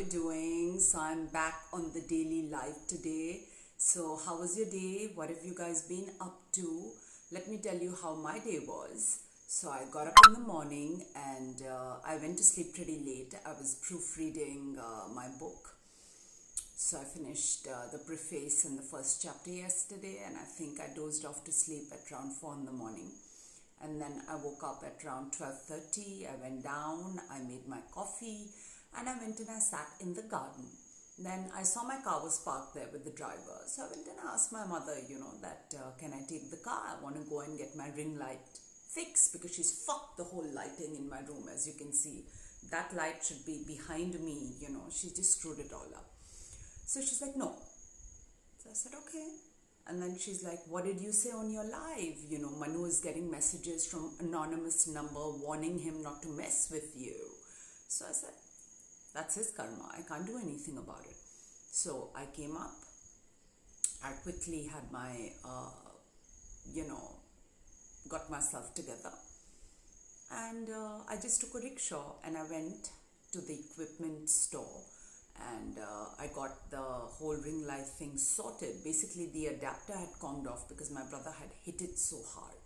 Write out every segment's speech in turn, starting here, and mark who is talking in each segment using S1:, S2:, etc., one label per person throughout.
S1: doing? So I'm back on the daily life today. So how was your day? What have you guys been up to? Let me tell you how my day was. So I got up in the morning and I went to sleep pretty late. I was proofreading my book. So I finished the preface and the first chapter yesterday, and I think I dozed off to sleep at around 4 in the morning. And then I woke up at around 12:30. I went down, I made my coffee, and I went and I sat in the garden. Then I saw my car was parked there with the driver. So I went and asked my mother, that can I take the car? I want to go and get my ring light fixed because she's fucked the whole lighting in my room, as you can see. That light should be behind me, she just screwed it all up. So she's like, no. So I said, okay. And then she's like, what did you say on your live? Manu is getting messages from anonymous number warning him not to mess with you. So I said, that's his karma. I can't do anything about it. So I came up. I quickly had my, got myself together. And I just took a rickshaw and I went to the equipment store. And I got the whole ring light thing sorted. Basically, the adapter had conged off because my brother had hit it so hard.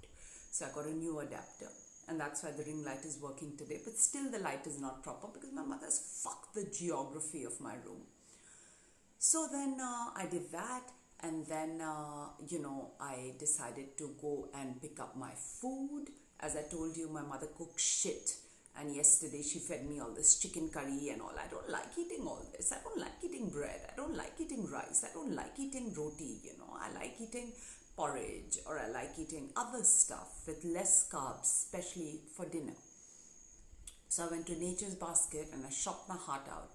S1: So I got a new adapter. And that's why the ring light is working today. But still the light is not proper because my mother's fucked the geography of my room. So then I did that. And then, I decided to go and pick up my food. As I told you, my mother cooks shit. And yesterday she fed me all this chicken curry and all. I don't like eating all this. I don't like eating bread. I don't like eating rice. I don't like eating roti, I like eating porridge, or I like eating other stuff with less carbs, especially for dinner. So I went to Nature's Basket and I shopped my heart out.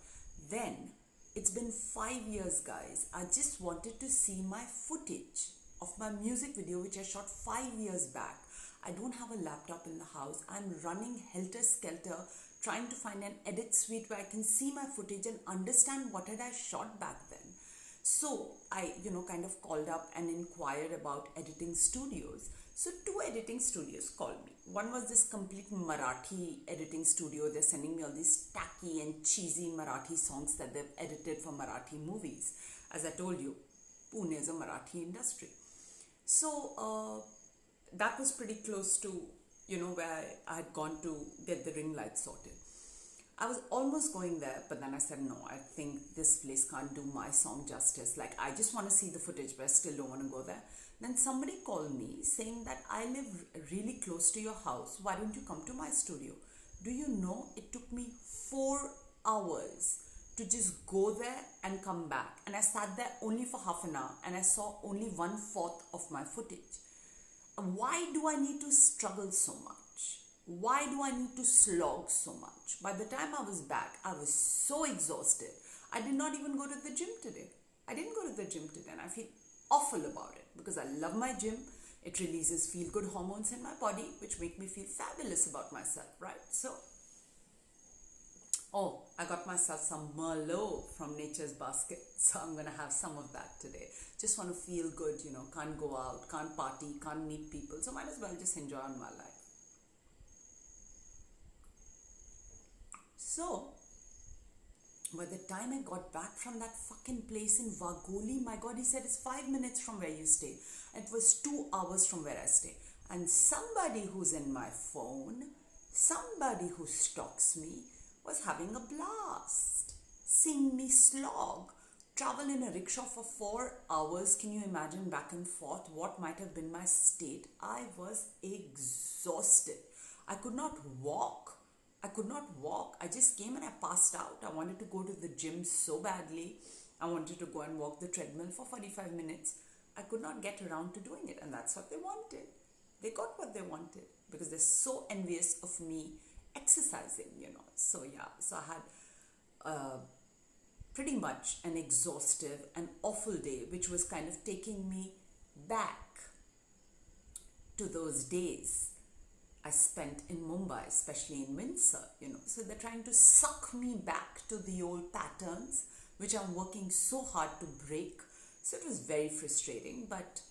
S1: Then, it's been 5 years, guys. I just wanted to see my footage of my music video, which I shot 5 years back. I don't have a laptop in the house. I'm running helter-skelter, trying to find an edit suite where I can see my footage and understand what had I shot back then. So I, kind of called up and inquired about editing studios. So 2 editing studios called me. One was this complete Marathi editing studio. They're sending me all these tacky and cheesy Marathi songs that they've edited for Marathi movies. As I told you, Pune is a Marathi industry. So that was pretty close to, where I had gone to get the ring light sorted. I was almost going there, but then I said, no, I think this place can't do my song justice. Like, I just want to see the footage, but I still don't want to go there. Then somebody called me saying that I live really close to your house. Why don't you come to my studio? Do you know, it took me 4 hours to just go there and come back. And I sat there only for half an hour and I saw only 1/4 of my footage. Why do I need to struggle so much? Why do I need to slog so much? By the time I was back, I was so exhausted. I did not even go to the gym today. I didn't go to the gym today and I feel awful about it because I love my gym. It releases feel-good hormones in my body, which make me feel fabulous about myself, right? So, I got myself some merlot from Nature's Basket. So I'm going to have some of that today. Just want to feel good, can't go out, can't party, can't meet people. So might as well just enjoy on my life. So, by the time I got back from that fucking place in Vagoli, my God, he said it's 5 minutes from where you stay. And it was 2 hours from where I stay. And somebody who's in my phone, somebody who stalks me, was having a blast. Seeing me slog. Travel in a rickshaw for 4 hours. Can you imagine back and forth? What might have been my state? I was exhausted. I could not walk. I just came and I passed out. I wanted to go to the gym so badly. I wanted to go and walk the treadmill for 45 minutes. I could not get around to doing it. And that's what they wanted. They got what they wanted because they're so envious of me exercising, So yeah, so I had pretty much an exhaustive and awful day, which was kind of taking me back to those days I spent in Mumbai, especially in Windsor, So they're trying to suck me back to the old patterns, which I'm working so hard to break. So it was very frustrating, but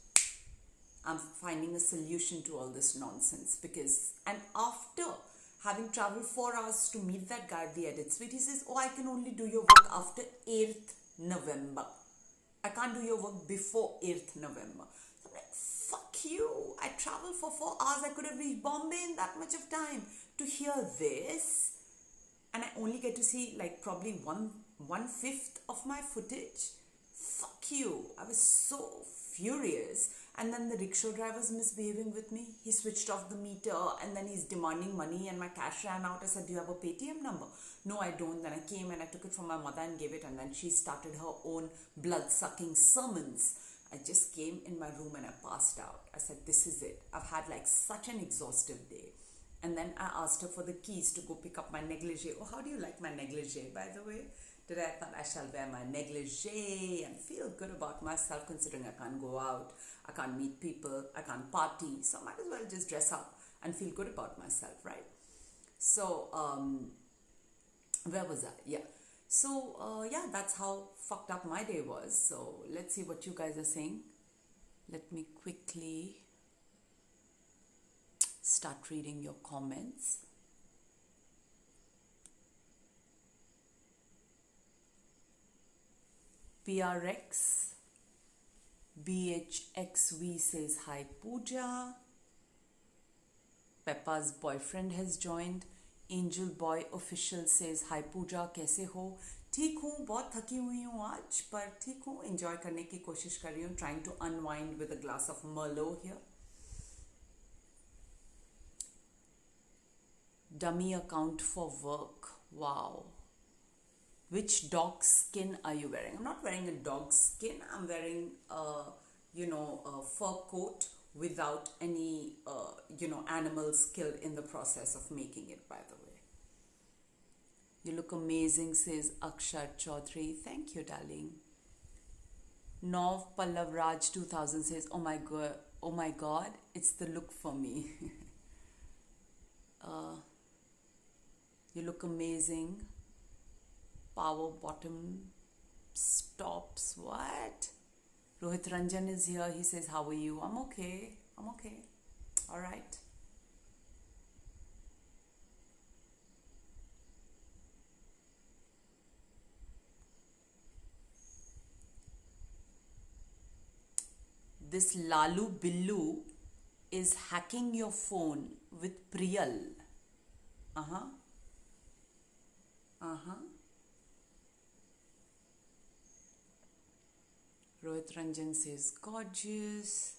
S1: I'm finding a solution to all this nonsense and after Having traveled 4 hours to meet that guy at the edit suite, he says, oh, I can only do your work after 8th November. I can't do your work before 8th November. So I'm like, fuck you. I traveled for 4 hours. I could have reached Bombay in that much of time. To hear this, and I only get to see like probably one-fifth of my footage. Fuck you. I was so furious. And then the rickshaw driver's misbehaving with me. He switched off the meter and then he's demanding money and my cash ran out. I said, do you have a Paytm number? No, I don't. Then I came and I took it from my mother and gave it, and then she started her own blood-sucking sermons. I just came in my room and I passed out. I said, this is it. I've had like such an exhaustive day. And then I asked her for the keys to go pick up my neglige. Oh, how do you like my neglige, by the way? Today I thought I shall wear my neglige and feel good about myself, considering I can't go out, I can't meet people, I can't party. So I might as well just dress up and feel good about myself, right? So, where was I? Yeah. So, yeah, that's how fucked up my day was. So, let's see what you guys are saying. Let me quickly start reading your comments. PRX BHXV says hi Pooja. Peppa's boyfriend has joined. Angel Boy Official says hi Pooja, कैसे हो? ठीक हूँ, बहुत थकी हुई हूँ आज, पर ठीक हूँ, enjoy करने की कोशिश कर रही हूँ, trying to unwind with a glass of merlot here. Dummy account for work. Wow. Which dog skin are you wearing? I'm not wearing a dog skin. I'm wearing a fur coat without any, animals killed in the process of making it, by the way. You look amazing, says Akshar Chaudhary. Thank you, darling. Nov Pallav Raj 2000 says, oh my god, it's the look for me. You look amazing. Power bottom stops. What? Rohit Ranjan is here. He says, how are you? I'm okay. All right. This Lalu Billu is hacking your phone with Priyal. Rohit Ranjan says, gorgeous.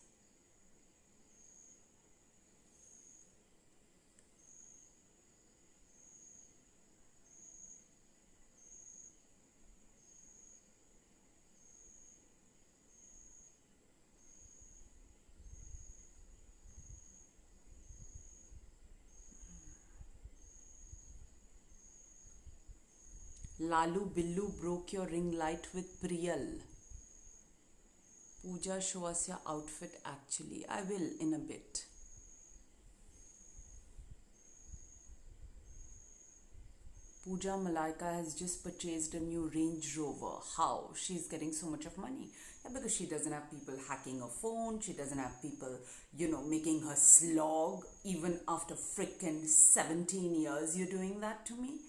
S1: Lalu Billu broke your ring light with Priyal. Pooja, show us your outfit actually. I will in a bit. Pooja Malaika has just purchased a new Range Rover. How? She's getting so much of money. Yeah, because she doesn't have people hacking her phone. She doesn't have people, making her slog. Even after frickin' 17 years, you're doing that to me.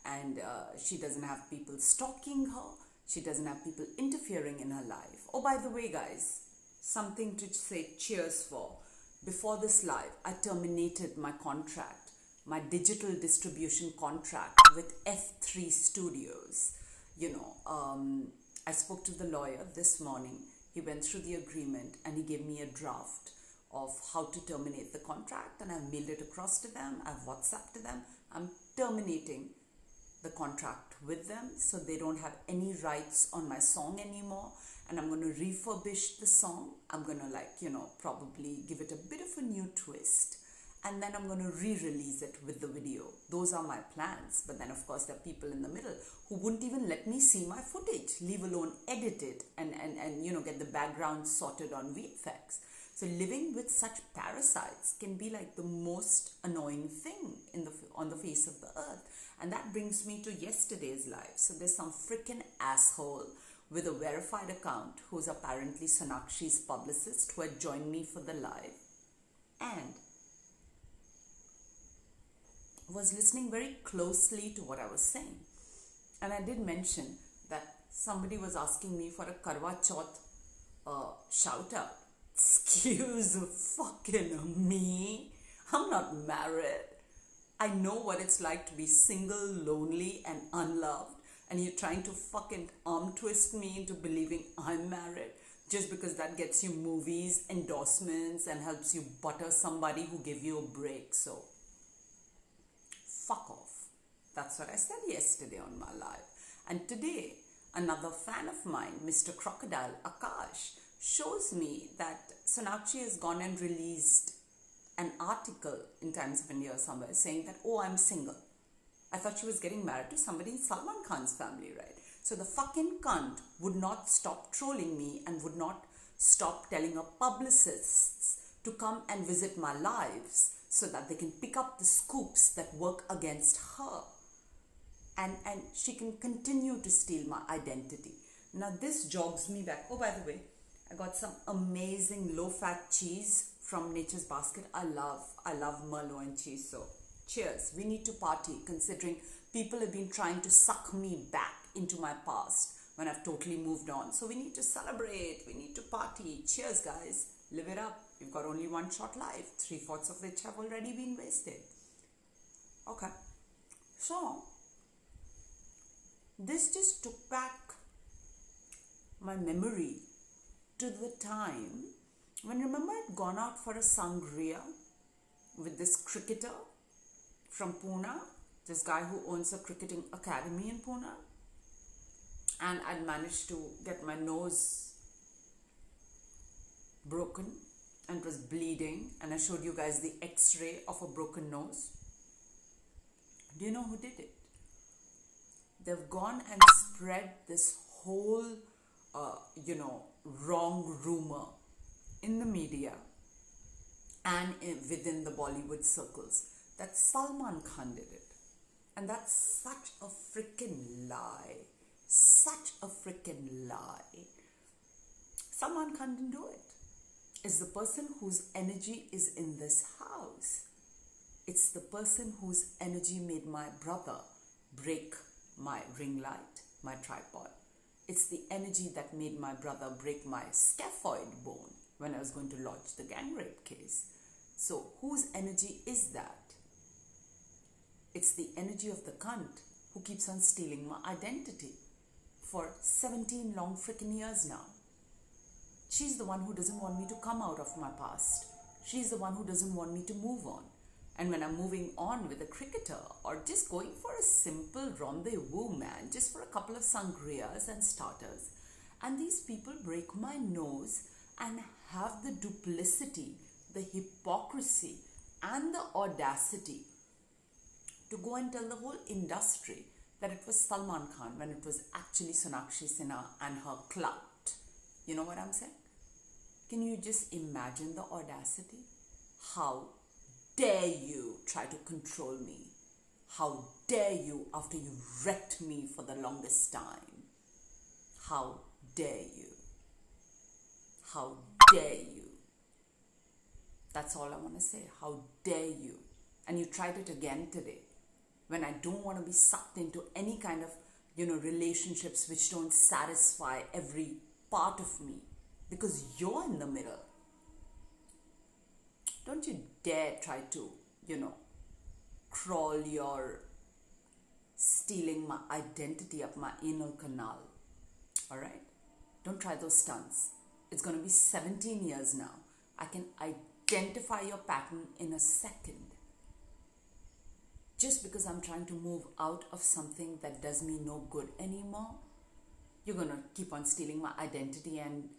S1: And she doesn't have people stalking her. She doesn't have people interfering in her life. Oh, by the way, guys, something to say cheers for. Before this live, I terminated my contract, my digital distribution contract with F3 Studios. I spoke to the lawyer this morning. He went through the agreement and he gave me a draft of how to terminate the contract, and I've mailed it across to them. I've WhatsApped to them. I'm terminating the contract with them, so they don't have any rights on my song anymore, and I'm going to refurbish the song. I'm going to probably give it a bit of a new twist, and then I'm going to re-release it with the video. Those are my plans. But then of course there are people in the middle who wouldn't even let me see my footage, leave alone edit it and get the background sorted on VFX. So living with such parasites can be like the most annoying thing on the face of the earth. And that brings me to yesterday's live. So there's some freaking asshole with a verified account who's apparently Sonakshi's publicist who had joined me for the live. And was listening very closely to what I was saying. And I did mention that somebody was asking me for a Karwa Chauth shout out. Excuse fucking me. I'm not married. I know what it's like to be single, lonely, and unloved. And you're trying to fucking arm twist me into believing I'm married just because that gets you movies, endorsements, and helps you butter somebody who gave you a break. So, fuck off. That's what I said yesterday on my live. And today, another fan of mine, Mr. Crocodile Akash, shows me that Sonakshi has gone and released an article in Times of India or somewhere saying that, oh, I'm single. I thought she was getting married to somebody in Salman Khan's family, right? So the fucking cunt would not stop trolling me and would not stop telling her publicists to come and visit my lives so that they can pick up the scoops that work against her. And she can continue to steal my identity. Now this jogs me back. Oh, by the way, I got some amazing low-fat cheese from Nature's Basket. I love merlot and cheese. So cheers. We need to party, considering people have been trying to suck me back into my past when I've totally moved on. So we need to celebrate. We need to party. Cheers, guys. Live it up. We've got only one shot life, 3/4 of which have already been wasted. Okay. So this just took back my memory to the time when, remember, I'd gone out for a sangria with this cricketer from Pune, this guy who owns a cricketing academy in Pune, and I'd managed to get my nose broken and it was bleeding, and I showed you guys the x-ray of a broken nose. Do you know who did it? They've gone and spread this whole, wrong rumor in the media and within the Bollywood circles that Salman Khan did it. And that's such a freaking lie. Such a freaking lie. Salman Khan didn't do it. It's the person whose energy is in this house. It's the person whose energy made my brother break my ring light, my tripod. It's the energy that made my brother break my scaphoid bone when I was going to lodge the gang rape case. So whose energy is that? It's the energy of the cunt who keeps on stealing my identity for 17 long freaking years now. She's the one who doesn't want me to come out of my past. She's the one who doesn't want me to move on. And when I'm moving on with a cricketer or just going for a simple rendezvous, man, just for a couple of sangrias and starters, and these people break my nose and have the duplicity, the hypocrisy, and the audacity to go and tell the whole industry that it was Salman Khan when it was actually Sonakshi Sinha and her clout. You know what I'm saying? Can you just imagine the audacity? How dare you try to control me? How dare you after you wrecked me for the longest time? How dare you? How dare you? That's all I want to say. How dare you? And you tried it again today when I don't want to be sucked into any kind of, relationships which don't satisfy every part of me because you're in the middle. Don't you dare try to, crawl your stealing my identity up my anal canal. All right? Don't try those stunts. It's going to be 17 years now. I can identify your pattern in a second. Just because I'm trying to move out of something that does me no good anymore, you're going to keep on stealing my identity and,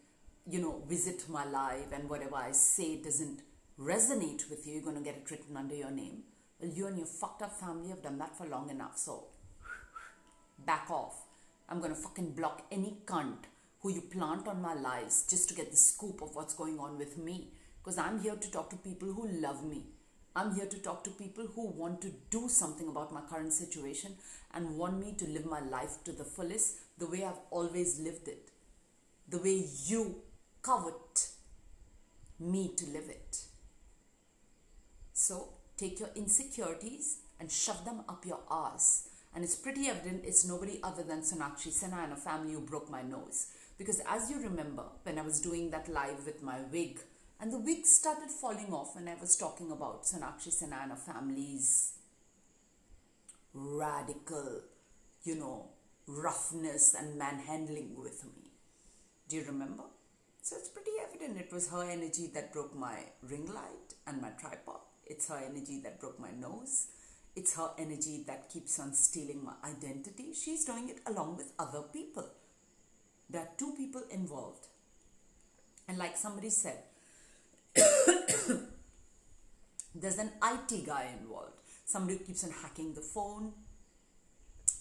S1: visit my life, and whatever I say doesn't resonate with you, you're going to get it written under your name. Well, you and your fucked up family have done that for long enough, so back off. I'm going to fucking block any cunt who you plant on my lives just to get the scoop of what's going on with me. Because I'm here to talk to people who love me. I'm here to talk to people who want to do something about my current situation and want me to live my life to the fullest, the way I've always lived it. The way you covet me to live it. So take your insecurities and shove them up your ass. And it's pretty evident it's nobody other than Sonakshi Sinha and a family who broke my nose. Because as you remember, when I was doing that live with my wig, and the wig started falling off when I was talking about Sonakshi Sinha and her family's radical, roughness and manhandling with me. Do you remember? So it's pretty evident it was her energy that broke my ring light and my tripod. It's her energy that broke my nose. It's her energy that keeps on stealing my identity. She's doing it along with other people. There are two people involved. And like somebody said, there's an IT guy involved. Somebody who keeps on hacking the phone.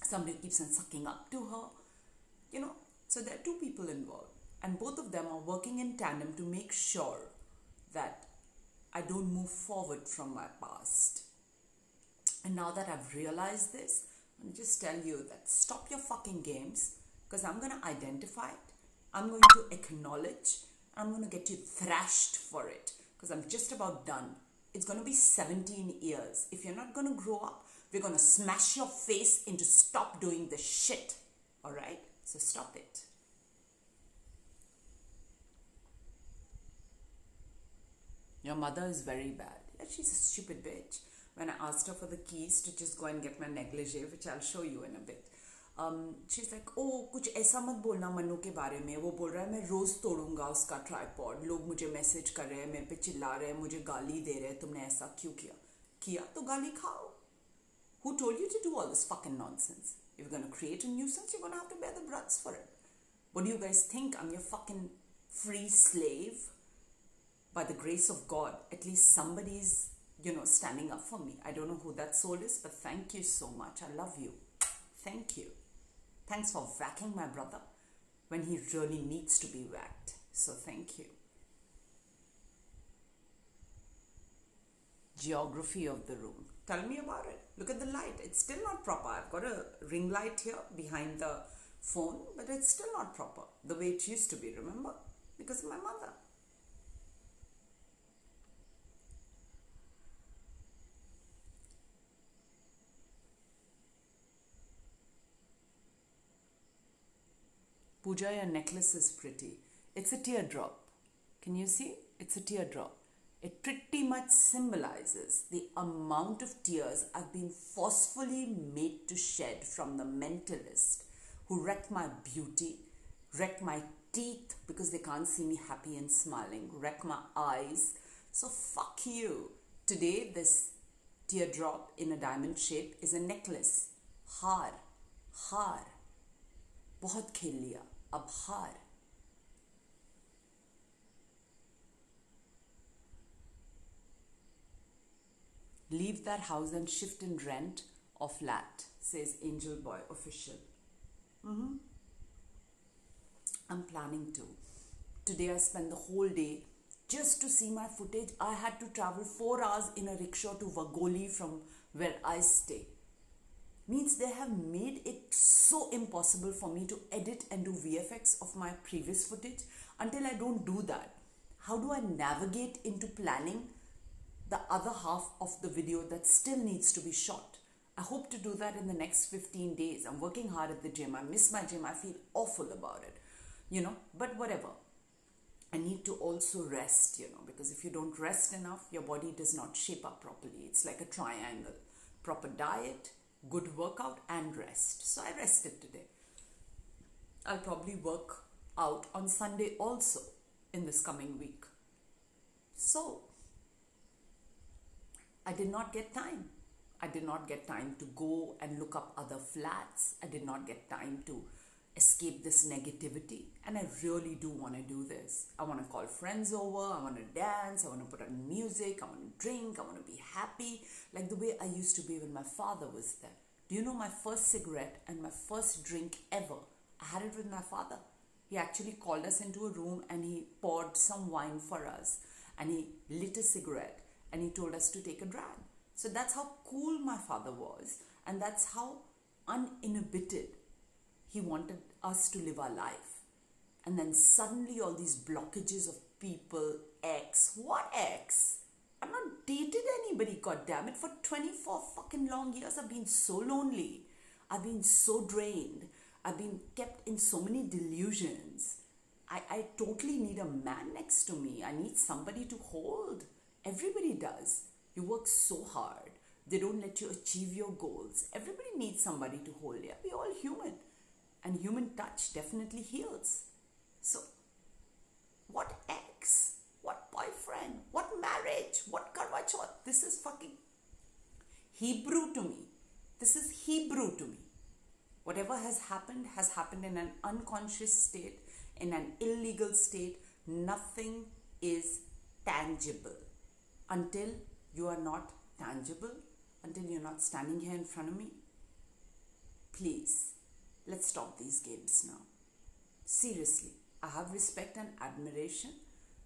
S1: Somebody who keeps on sucking up to her. So there are two people involved. And both of them are working in tandem to make sure that I don't move forward from my past. And now that I've realized this, I'll just tell you that stop your fucking games, because I'm going to identify it. I'm going to acknowledge. I'm going to get you thrashed for it, because I'm just about done. It's going to be 17 years. If you're not going to grow up, we're going to smash your face into stop doing the shit. All right? So stop it. Your mother is very bad. Yeah, she's a stupid bitch. When I asked her for the keys to just go and get my neglige, which I'll show you in a bit, she's like, oh, कुछ ऐसा मत बोलना मन्नू के बारे में. वो बोल रहा है मैं रोज तोड़ूंगा उसका ट्राइपॉड. लोग मुझे मैसेज कर रहे हैं, मेरे पे चिल्ला रहे हैं, मुझे गाली दे रहे हैं. तुमने ऐसा क्यों किया तो गाली खाओ. Who told you to do all this fucking nonsense? If you're going to create a nuisance, you're going to have to bear the bruts for it. What do you guys think? I'm your fucking free slave? By the grace of God, at least somebody's, standing up for me. I don't know who that soul is, but thank you so much. I love you. Thank you. Thanks for whacking my brother when he really needs to be whacked. So thank you. Geography of the room. Tell me about it. Look at the light. It's still not proper. I've got a ring light here behind the phone, but it's still not proper the way it used to be, remember? Because of my mother. Pooja, your necklace is pretty. It's a teardrop. Can you see? It's a teardrop. It pretty much symbolizes the amount of tears I've been forcefully made to shed from the mentalist who wreck my beauty, wreck my teeth because they can't see me happy and smiling, wreck my eyes. So fuck you. Today, this teardrop in a diamond shape is a necklace. Haar. बहुत खेल लिया, अब हार. Leave that house and shift in rent or flat, says Angel Boy Official. I'm planning to. Today I spent the whole day just to see my footage. I had to travel 4 hours in a rickshaw to Vagoli from where I stay. Means they have made it so impossible for me to edit and do VFX of my previous footage. Until I don't do that, how do I navigate into planning the other half of the video that still needs to be shot? I hope to do that in the next 15 days. I'm working hard at the gym. I miss my gym. I feel awful about it, but whatever. I need to also rest, because if you don't rest enough, your body does not shape up properly. It's like a triangle. Proper diet, good workout and rest. So I rested today. I'll probably work out on Sunday also in this coming week. So I did not get time. I did not get time to go and look up other flats. I did not get time to escape this negativity. And I really do want to do this. I want to call friends over. I want to dance. I want to put on music. I want to drink. I want to be happy. Like the way I used to be when my father was there. Do you know my first cigarette and my first drink ever? I had it with my father. He actually called us into a room and he poured some wine for us. And he lit a cigarette and he told us to take a drag. So that's how cool my father was. And that's how uninhibited he wanted us to live our life. And then suddenly all these blockages of people, X, what X? I've not dated anybody, goddammit. For 24 fucking long years, I've been so lonely. I've been so drained. I've been kept in so many delusions. I totally need a man next to me. I need somebody to hold. Everybody does. You work so hard. They don't let you achieve your goals. Everybody needs somebody to hold. Yeah, we're all human. And human touch definitely heals. So, what ex? What boyfriend? What marriage? What karwa chauth? This is fucking Hebrew to me. This is Hebrew to me. Whatever has happened in an unconscious state, in an illegal state. Nothing is tangible. Until you are not tangible, until you're not standing here in front of me, please, let's stop these games now. Seriously, I have respect and admiration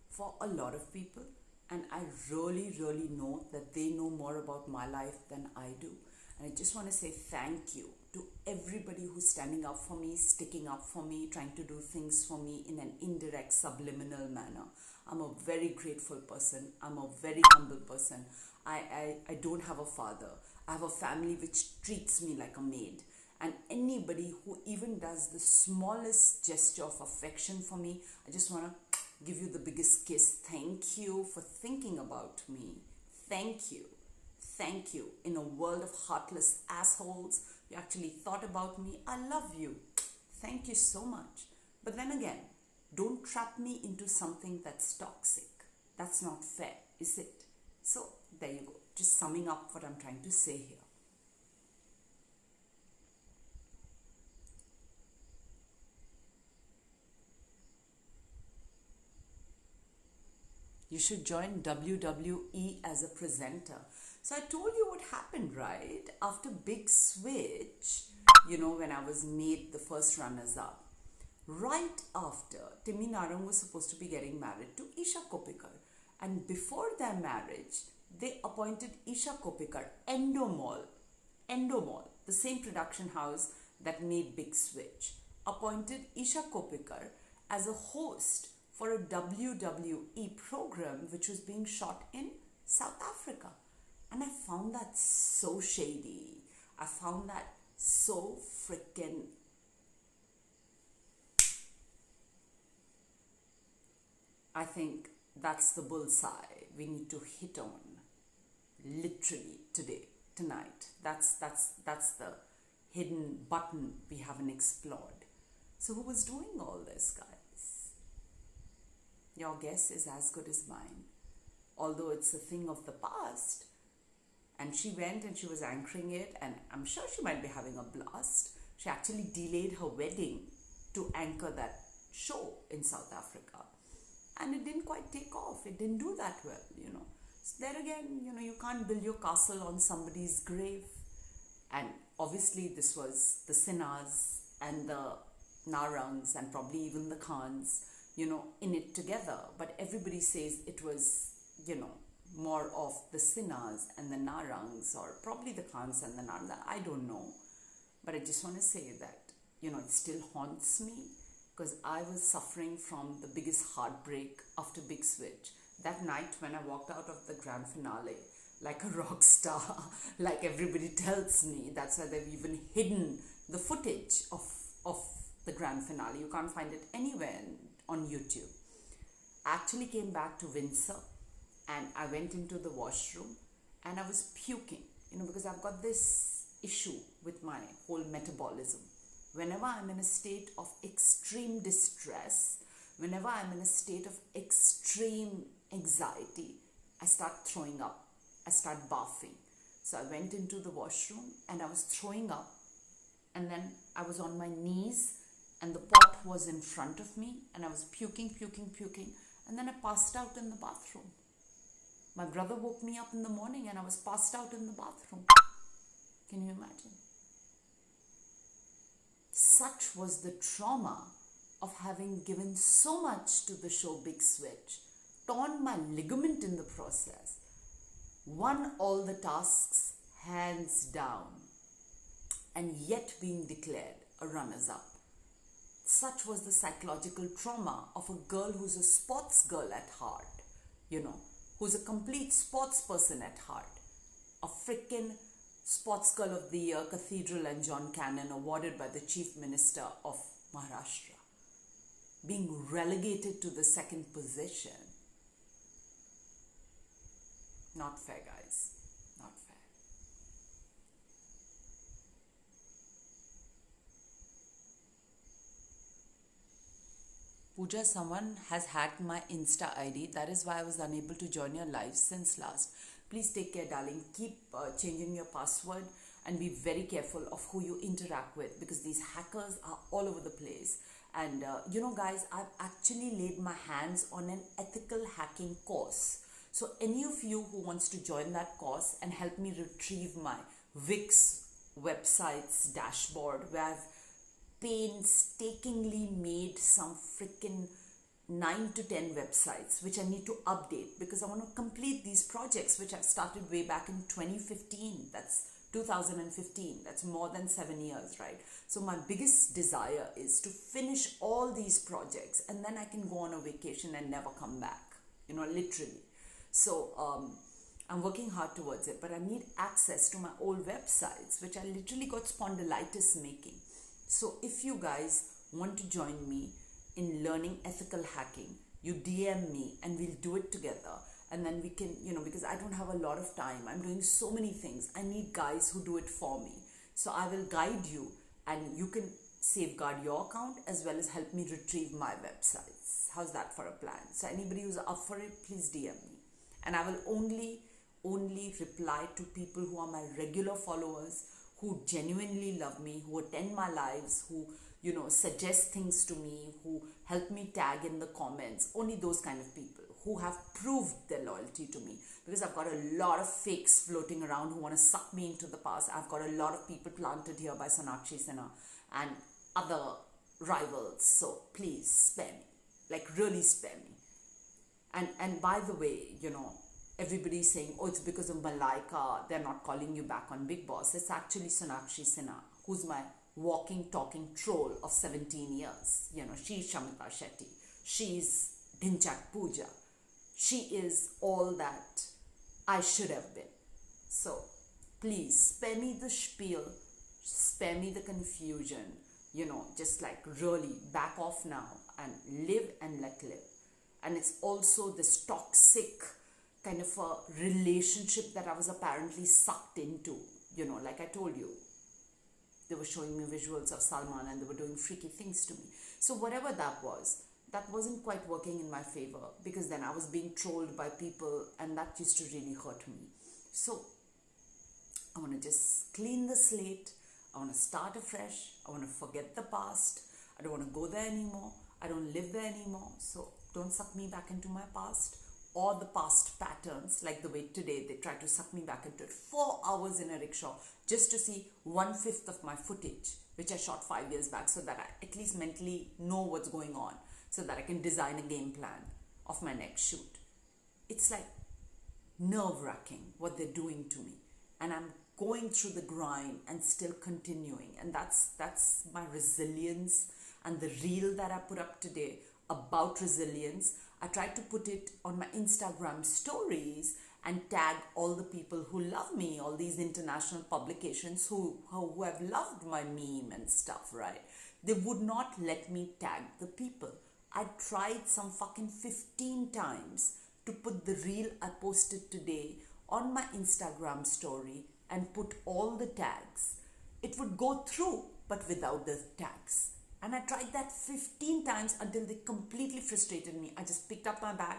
S1: for a lot of people, and I really, really know that they know more about my life than I do. And I just want to say thank you to everybody who's standing up for me, sticking up for me, trying to do things for me in an indirect, subliminal manner. I'm a very grateful person. I'm a very humble person. I don't have a father. I have a family which treats me like a maid. And anybody who even does the smallest gesture of affection for me, I just want to give you the biggest kiss. Thank you for thinking about me. Thank you. Thank you. In a world of heartless assholes, you actually thought about me. I love you. Thank you so much. But then again, don't trap me into something that's toxic. That's not fair, is it? So, there you go. Just summing up what I'm trying to say here. You should join WWE as a presenter. So I told you what happened, right? After Big Switch, when I was made the first runners-up, right after, Timmy Narang was supposed to be getting married to Isha Kopikar. And before their marriage, they appointed Isha Kopikar, Endomall, the same production house that made Big Switch, appointed Isha Kopikar as a host for a WWE program which was being shot in South Africa. And I found that so shady. I found that so freaking... I think that's the bullseye we need to hit on. Literally today, tonight. That's the hidden button we haven't explored. So who was doing all this, guys? Your guess is as good as mine. Although it's a thing of the past. And she went and she was anchoring it, and I'm sure she might be having a blast. She actually delayed her wedding to anchor that show in South Africa. And it didn't quite take off. It didn't do that well, So there again, you can't build your castle on somebody's grave. And obviously this was the Sinhas and the Narangs and probably even the Khans, in it together. But everybody says it was, more of the Sinhas and the Narangs, or probably the Khans and the Narangs. I don't know. But I just want to say that, it still haunts me, because I was suffering from the biggest heartbreak after Big Switch. That night when I walked out of the grand finale like a rock star, like everybody tells me. That's why they've even hidden the footage of the grand finale. You can't find it anywhere on YouTube. I actually came back to Windsor and I went into the washroom and I was puking, because I've got this issue with my whole metabolism. Whenever I'm in a state of extreme distress, whenever I'm in a state of extreme anxiety, I start throwing up. I start barfing. So I went into the washroom and I was throwing up, and then I was on my knees and the pot was in front of me and I was puking, and then I passed out in the bathroom. My brother woke me up in the morning and I was passed out in the bathroom. Can you imagine? Such was the trauma of having given so much to the show Big Switch, torn my ligament in the process, won all the tasks hands down, and yet being declared a runners-up. Such was the psychological trauma of a girl who's a sports girl at heart, who's a complete sports person at heart, a frickin' Sports Girl of the Year, Cathedral and John Cannon awarded by the Chief Minister of Maharashtra, being relegated to the second position. Not fair, guys. Not fair. Pooja, someone has hacked my Insta ID. That is why I was unable to join your live since last. Please take care, darling. Keep changing your password and be very careful of who you interact with, because these hackers are all over the place. And guys, I've actually laid my hands on an ethical hacking course. So any of you who wants to join that course and help me retrieve my Wix website's dashboard, where I've painstakingly made some freaking 9 to 10 websites which I need to update, because I want to complete these projects which I've started way back in 2015. That's 2015. That's more than 7 years, right? So my biggest desire is to finish all these projects, and then I can go on a vacation and never come back, literally. So I'm working hard towards it, but I need access to my old websites, which I literally got spondylitis making. So if you guys want to join me in learning ethical hacking, you DM me and we'll do it together. And then we can, because I don't have a lot of time. I'm doing so many things. I need guys who do it for me. So I will guide you, and you can safeguard your account as well as help me retrieve my websites. How's that for a plan? So anybody who's up for it, please DM me. And I will only reply to people who are my regular followers, who genuinely love me, who attend my lives, who suggest things to me, who help me tag in the comments. Only those kind of people who have proved their loyalty to me, because I've got a lot of fakes floating around who want to suck me into the past. I've got a lot of people planted here by Sonakshi Sinha and other rivals. So please spare me, like really spare me. And by the way, everybody's saying, oh, it's because of Malaika, they're not calling you back on Big Boss. It's actually Sonakshi Sinha, who's my walking, talking troll of 17 years. She's Shamita Shetty. She's Dhinchak Pooja. She is all that I should have been. So please spare me the spiel, spare me the confusion, just like really back off now and live and let live. And it's also this toxic kind of a relationship that I was apparently sucked into. Like I told you, they were showing me visuals of Salman and they were doing freaky things to me. So whatever that wasn't quite working in my favor, because then I was being trolled by people, and that used to really hurt me. So I want to just clean the slate. I want to start afresh. I want to forget the past. I don't want to go there anymore. I don't live there anymore. So don't suck me back into my past or the past patterns, like the way today they tried to suck me back into it. 4 hours in a rickshaw just to see 1/5 of my footage, which I shot 5 years back, so that I at least mentally know what's going on, so that I can design a game plan of my next shoot. It's like nerve-wracking what they're doing to me. And I'm going through the grind and still continuing. And that's my resilience, and the reel that I put up today about resilience, I tried to put it on my Instagram stories and tag all the people who love me, all these international publications who have loved my meme and stuff, right? They would not let me tag the people. I tried some fucking 15 times to put the reel I posted today on my Instagram story and put all the tags. It would go through, but without the tags. And I tried that 15 times until they completely frustrated me. I just picked up my bag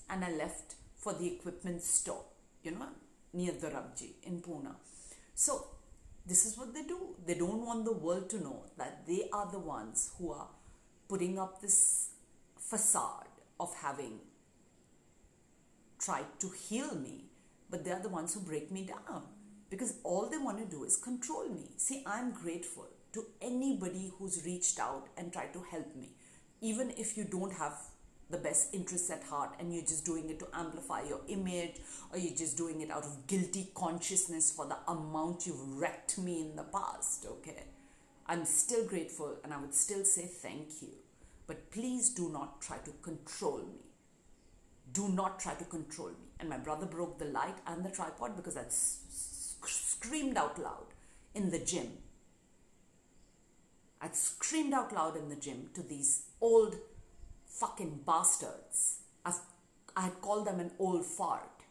S1: and I left for the equipment store, near the Rabji in Pune. So this is what they do. They don't want the world to know that they are the ones who are putting up this facade of having tried to heal me, but they are the ones who break me down, because all they want to do is control me. See, I'm grateful to anybody who's reached out and tried to help me, even if you don't have the best interests at heart and you're just doing it to amplify your image, or you're just doing it out of guilty consciousness for the amount you've wrecked me in the past, okay? I'm still grateful, and I would still say thank you. But please do not try to control me. Do not try to control me. And my brother broke the light and the tripod because I screamed out loud in the gym. I'd screamed out loud in the gym to these old fucking bastards. I had called them an old fart,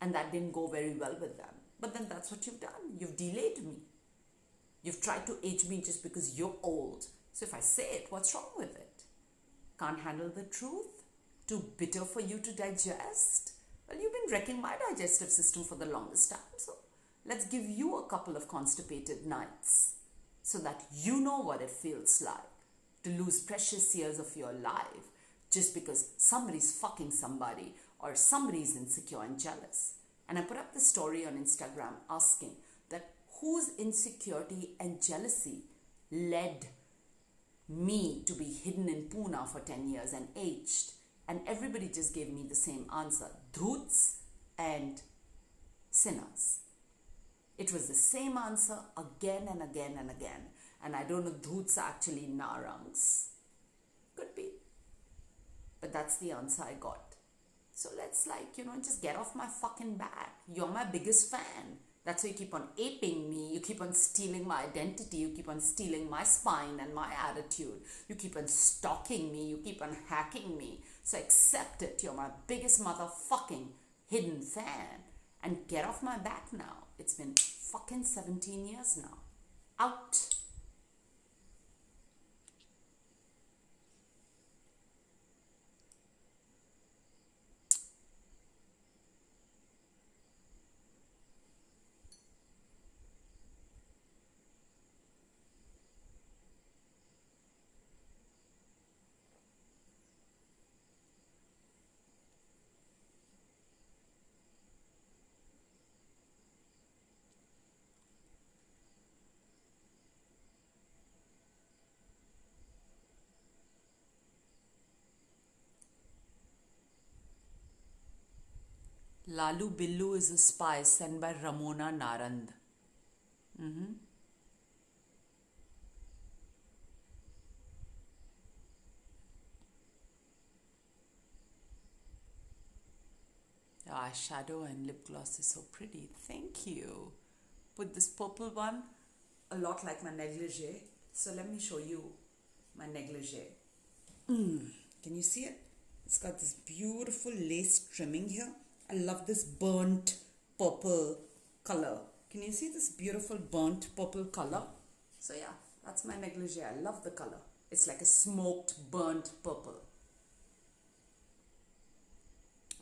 S1: and that didn't go very well with them. But then that's what you've done. You've delayed me. You've tried to age me just because you're old. So if I say it, what's wrong with it? Can't handle the truth? Too bitter for you to digest? Well, you've been wrecking my digestive system for the longest time, so let's give you a couple of constipated nights so that you know what it feels like to lose precious years of your life just because somebody's fucking somebody or somebody's insecure and jealous. And I put up the story on Instagram asking that whose insecurity and jealousy led me to be hidden in Pune for 10 years and aged. And everybody just gave me the same answer. Dhoots and sinners. It was the same answer again and again and again. And I don't know, dhoots are actually narangs. Could be. But that's the answer I got. So let's just get off my fucking back. You're my biggest fan. That's why you keep on aping me. You keep on stealing my identity. You keep on stealing my spine and my attitude. You keep on stalking me. You keep on hacking me. So accept it. You're my biggest motherfucking hidden fan. And get off my back now. It's been fucking 17 years now. Out. Lalu Billu is a spy sent by Ramona Narand. The eyeshadow and lip gloss is so pretty. Thank you. Put this purple one a lot like my neglige. So let me show you my neglige. Can you see it? It's got this beautiful lace trimming here. I love this burnt purple color. Can you see this beautiful burnt purple color? So yeah, that's my neglige. I love the color. It's like a smoked burnt purple.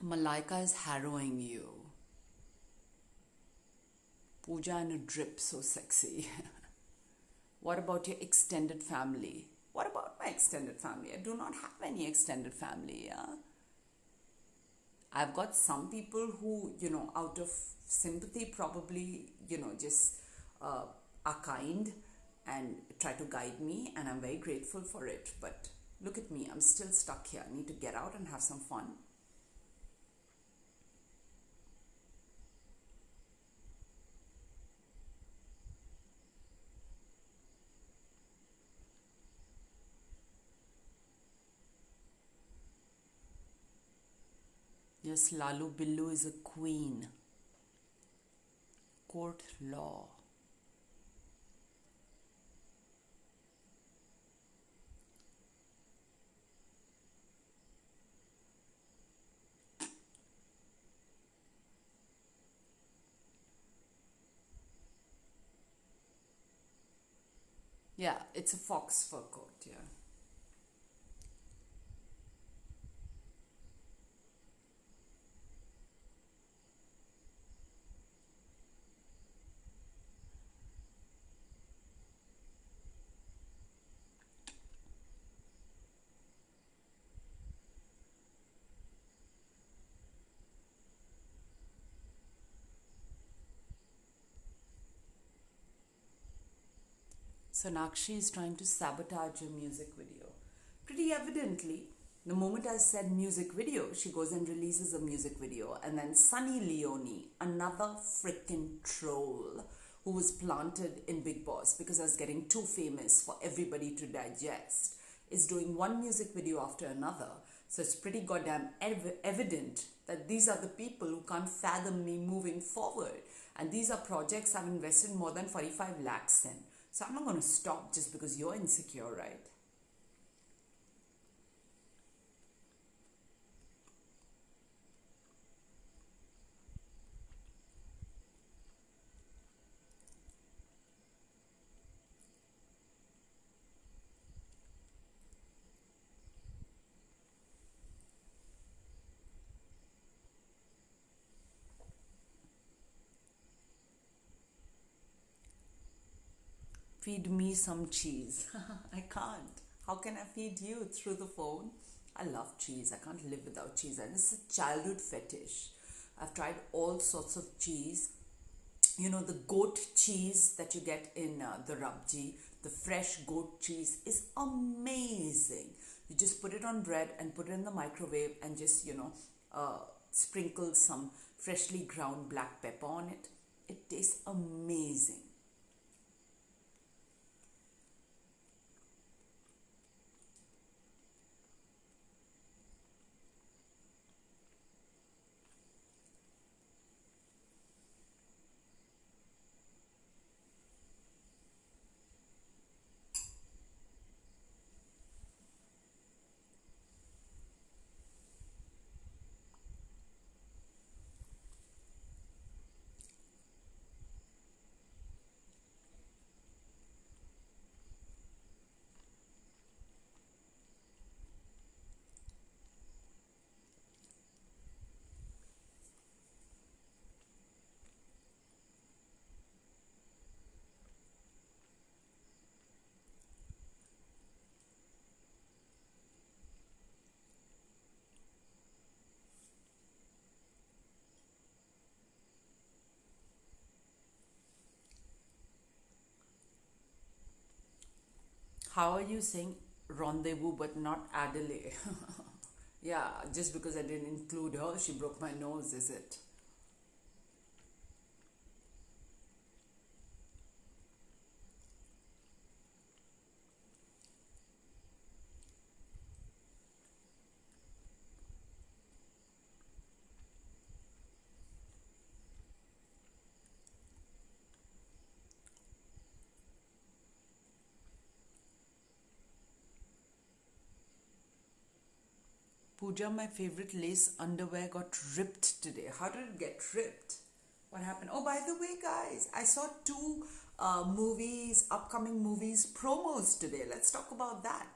S1: Malaika is harrowing you. Pooja in a drip, so sexy. What about your extended family? What about my extended family? I do not have any extended family, yeah? I've got some people who, out of sympathy probably, just are kind and try to guide me, and I'm very grateful for it. But look at me, I'm still stuck here. I need to get out and have some fun. Yes, Lalu Billu is a queen. Court law. Yeah, it's a fox fur coat, yeah. Sonakshi is trying to sabotage your music video. Pretty evidently, the moment I said music video, she goes and releases a music video. And then Sunny Leone, another freaking troll who was planted in Big Boss because I was getting too famous for everybody to digest, is doing one music video after another, So it's pretty goddamn evident that these are the people who can't fathom me moving forward. And these are projects I've invested more than 45 lakhs in. So I'm not going to stop just because you're insecure, right? Feed me some cheese. I can't. How can I feed you through the phone? I love cheese. I can't live without cheese. And it's a childhood fetish. I've tried all sorts of cheese. You know, the goat cheese that you get in the Rabji, the fresh goat cheese is amazing. You just put it on bread and put it in the microwave and just, sprinkle some freshly ground black pepper on it. It tastes amazing. How are you saying rendezvous but not Adelaide? Yeah, just because I didn't include her, she broke my nose, is it? Pooja, my favorite lace underwear got ripped today. How did it get ripped? What happened? Oh, by the way, guys, I saw two upcoming movies promos today. Let's talk about that.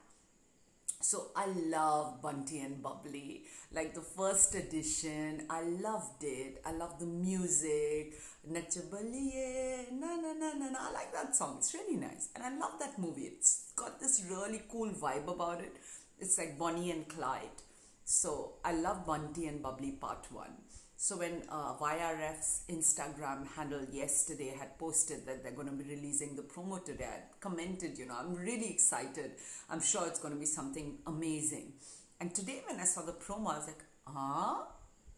S1: So I love Bunty and Bubbly, like the first edition. I loved it. I love the music. Nacha Baliye, na na na na na. I like that song. It's really nice, and I love that movie. It's got this really cool vibe about it. It's like Bonnie and Clyde. So I love Bunty and Bubbly Part One. So when YRF's Instagram handle yesterday had posted that they're going to be releasing the promo today, I commented, I'm really excited. I'm sure it's going to be something amazing. And today when I saw the promo, I was like,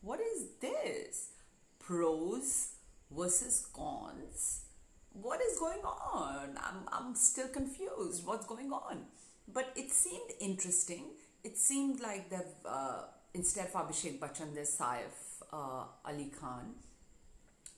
S1: what is this? Pros versus cons? What is going on? I'm still confused. What's going on? But it seemed interesting. It seemed like they've, instead of Abhishek Bachchan, there's Saif Ali Khan,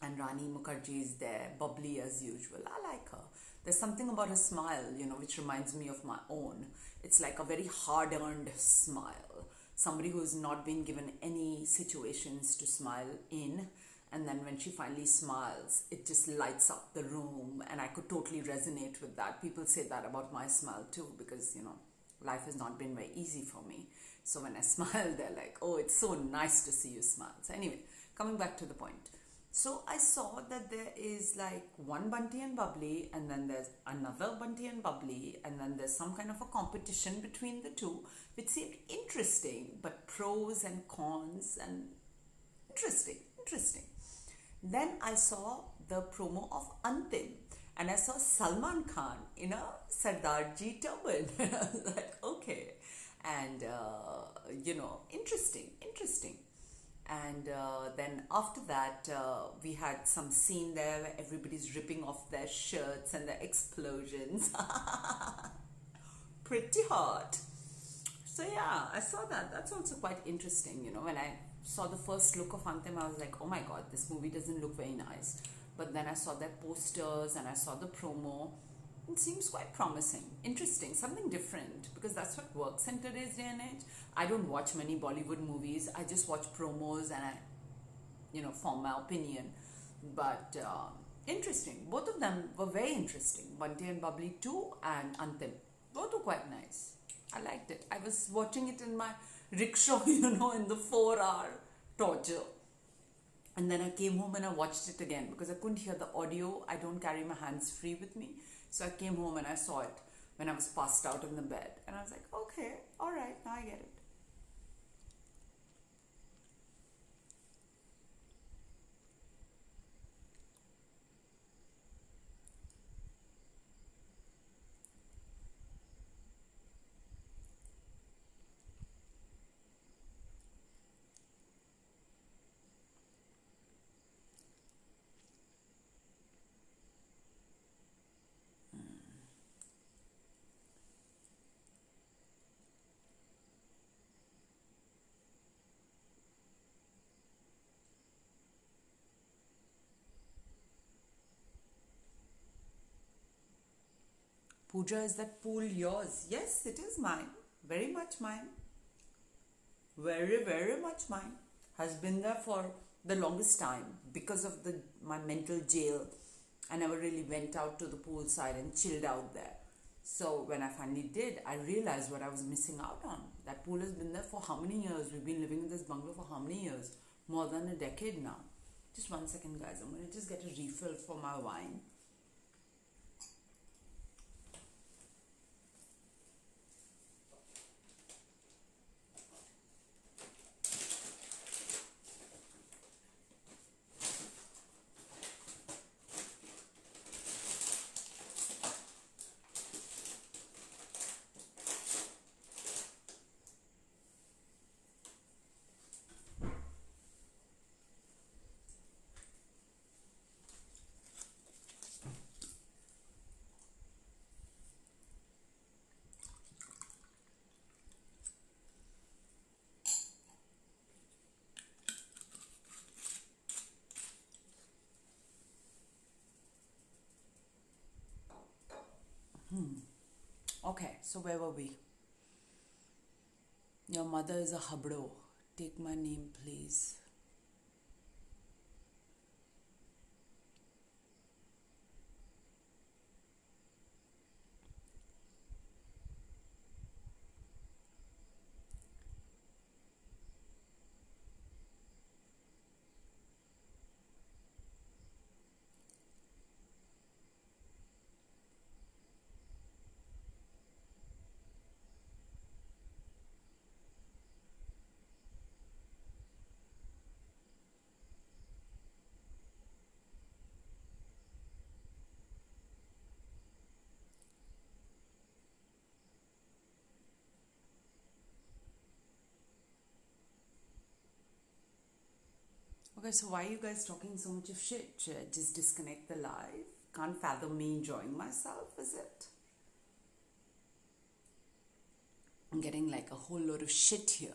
S1: and Rani Mukherjee is there, bubbly as usual. I like her. There's something about her smile, which reminds me of my own. It's like a very hard-earned smile. Somebody who's not been given any situations to smile in, and then when she finally smiles, it just lights up the room, and I could totally resonate with that. People say that about my smile too, because, life has not been very easy for me. So when I smile, they're like, oh, it's so nice to see you smile. So anyway, coming back to the point. So I saw that there is like one Bunty and Bubbly, and then there's another Bunty and Bubbly, and then there's some kind of a competition between the two, which seemed interesting, but pros and cons and interesting. Then I saw the promo of Antim, and I saw Salman Khan in a Sardarji turban. And I was like, okay. And, interesting. And then after that, we had some scene there where everybody's ripping off their shirts and the explosions. Pretty hot. So yeah, I saw that. That's also quite interesting. When I saw the first look of Antim, I was like, oh my god, this movie doesn't look very nice. But then I saw their posters and I saw the promo. It seems quite promising, interesting, something different, because that's what works in today's day and age. I don't watch many Bollywood movies. I just watch promos and I, form my opinion. But interesting. Both of them were very interesting. Bunty and Bubbly 2 and Antim. Both were quite nice. I liked it. I was watching it in my rickshaw, in the 4-hour torture. And then I came home and I watched it again because I couldn't hear the audio. I don't carry my hands free with me. So I came home and I saw it when I was passed out in the bed. And I was like, okay, all right, now I get it. Pooja, is that pool yours? Yes, it is mine. Very much mine. Very, very much mine. Has been there for the longest time because of my mental jail. I never really went out to the poolside and chilled out there. So when I finally did, I realized what I was missing out on. That pool has been there for how many years? We've been living in this bungalow for how many years? More than a decade now. Just 1 second, guys. I'm going to just get a refill for my wine. Okay, so where were we? Your mother is a habro. Take my name, please. Okay, so why are you guys talking so much of shit? Should I just disconnect the live? Can't fathom me enjoying myself, is it? I'm getting like a whole load of shit here.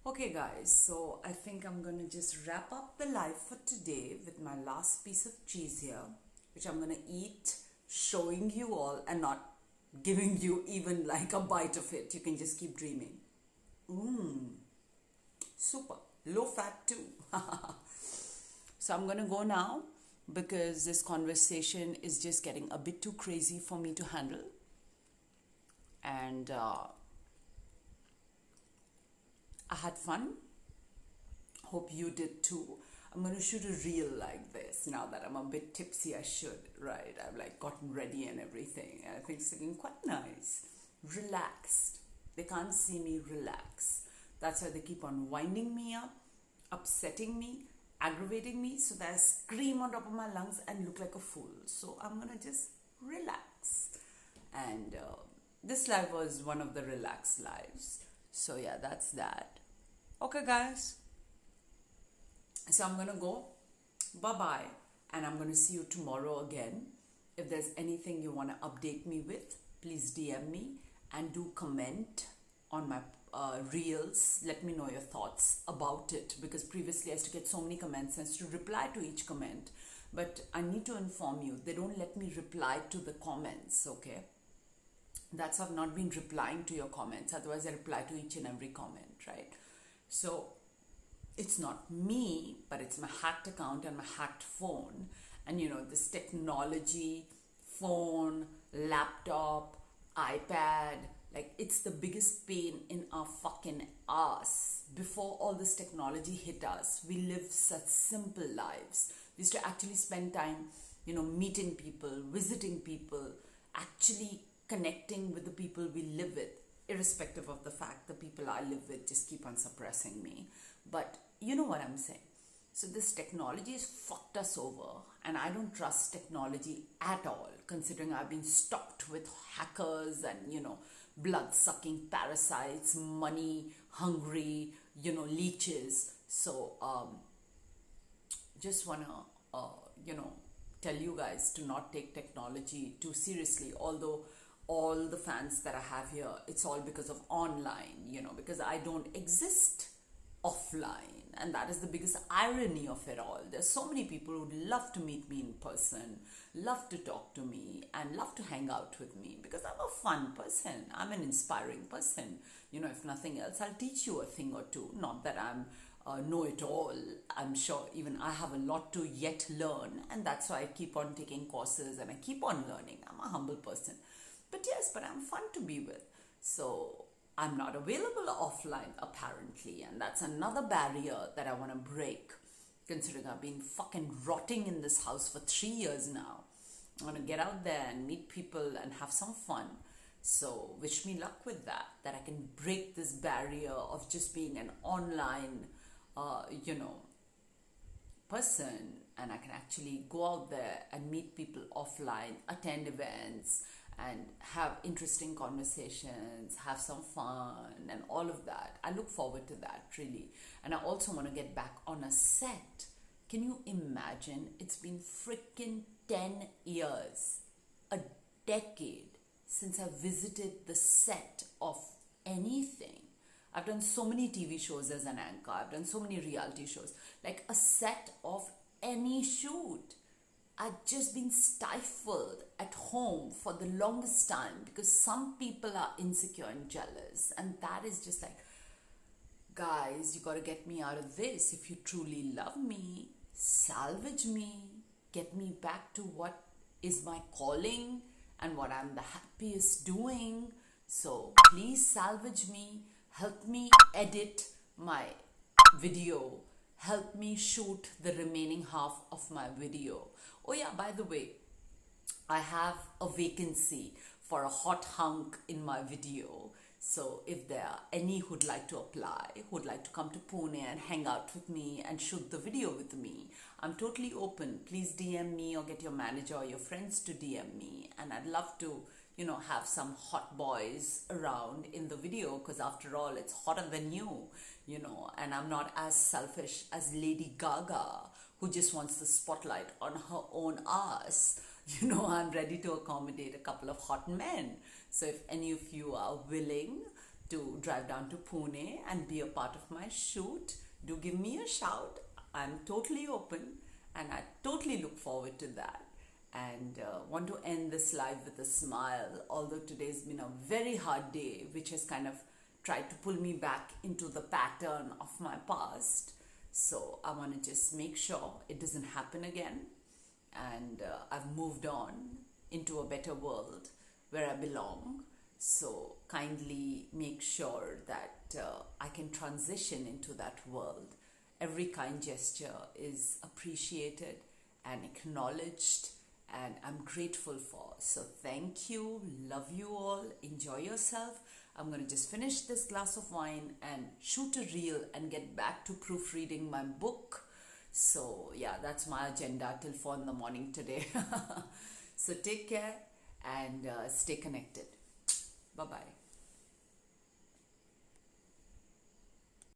S1: Okay, guys, so I think I'm gonna just wrap up the live for today with my last piece of cheese here, which I'm gonna eat, showing you all and not giving you even like a bite of it. You can just keep dreaming. Super. Low fat too. So I'm gonna go now because this conversation is just getting a bit too crazy for me to handle. And had fun. Hope you did too. I'm going to shoot a reel like this now that I'm a bit tipsy. I should, right? I've like gotten ready and everything. And I think it's looking quite nice. Relaxed. They can't see me relax. That's why they keep on winding me up, upsetting me, aggravating me, so that I scream on top of my lungs and look like a fool. So I'm going to just relax. And this live was one of the relaxed lives. So yeah, that's that. Okay, guys. So I'm going to go. Bye-bye. And I'm going to see you tomorrow again. If there's anything you want to update me with, please DM me and do comment on my reels. Let me know your thoughts about it, because previously I used to get so many comments and I used to reply to each comment. But I need to inform you, they don't let me reply to the comments, okay? That's why I've not been replying to your comments. Otherwise, I reply to each and every comment, right? So it's not me, but it's my hacked account and my hacked phone. And you know, this technology, phone, laptop, iPad, like it's the biggest pain in our fucking ass. Before all this technology hit us, we lived such simple lives. We used to actually spend time, you know, meeting people, visiting people, actually connecting with the people we live with, irrespective of the fact the people I live with just keep on suppressing me. But you know what I'm saying. So this technology has fucked us over, and I don't trust technology at all, considering I've been stocked with hackers and, you know, blood-sucking parasites, money-hungry, you know, leeches. So just want to, you know, tell you guys to not take technology too seriously, although all the fans that I have here, it's all because of online, you know, because I don't exist offline. And that is the biggest irony of it all. There's so many people who would love to meet me in person, love to talk to me, and love to hang out with me, because I'm a fun person. I'm an inspiring person. You know, if nothing else, I'll teach you a thing or two. Not that I'm know-it-all. I'm sure even I have a lot to yet learn, and that's why I keep on taking courses and I keep on learning. I'm a humble person. But yes, but I'm fun to be with. So I'm not available offline, apparently, and that's another barrier that I want to break, considering I've been fucking rotting in this house for 3 years now. I want to get out there and meet people and have some fun. So wish me luck with that I can break this barrier of just being an online, you know, person, and I can actually go out there and meet people offline, attend events, and have interesting conversations, have some fun, and all of that. I look forward to that, really. And I also want to get back on a set. Can you imagine? It's been freaking 10 years, a decade, since I visited the set of anything. I've done so many TV shows as an anchor. I've done so many reality shows. Like a set of any shoot. I've just been stifled at home for the longest time, because some people are insecure and jealous, and that is just like, guys, you got to get me out of this. If you truly love me, salvage me, get me back to what is my calling and what I'm the happiest doing. So please salvage me, help me edit my video, help me shoot the remaining half of my video. Oh yeah, by the way, I have a vacancy for a hot hunk in my video. So if there are any who'd like to apply, who'd like to come to Pune and hang out with me and shoot the video with me, I'm totally open. Please DM me or get your manager or your friends to DM me. And I'd love to, you know, have some hot boys around in the video, because after all, it's hotter than you know, and I'm not as selfish as Lady Gaga, who just wants the spotlight on her own ass. You know, I'm ready to accommodate a couple of hot men. So if any of you are willing to drive down to Pune and be a part of my shoot, do give me a shout. I'm totally open, and I totally look forward to that. And want to end this live with a smile, although today's been a very hard day, which has kind of tried to pull me back into the pattern of my past. So I want to just make sure it doesn't happen again, and I've moved on into a better world where I belong. So kindly make sure that I can transition into that world. Every kind gesture is appreciated and acknowledged, and I'm grateful for. So thank you, love you all, enjoy yourself. I'm going to just finish this glass of wine and shoot a reel and get back to proofreading my book. So yeah, that's my agenda till 4 in the morning today. So take care and stay connected.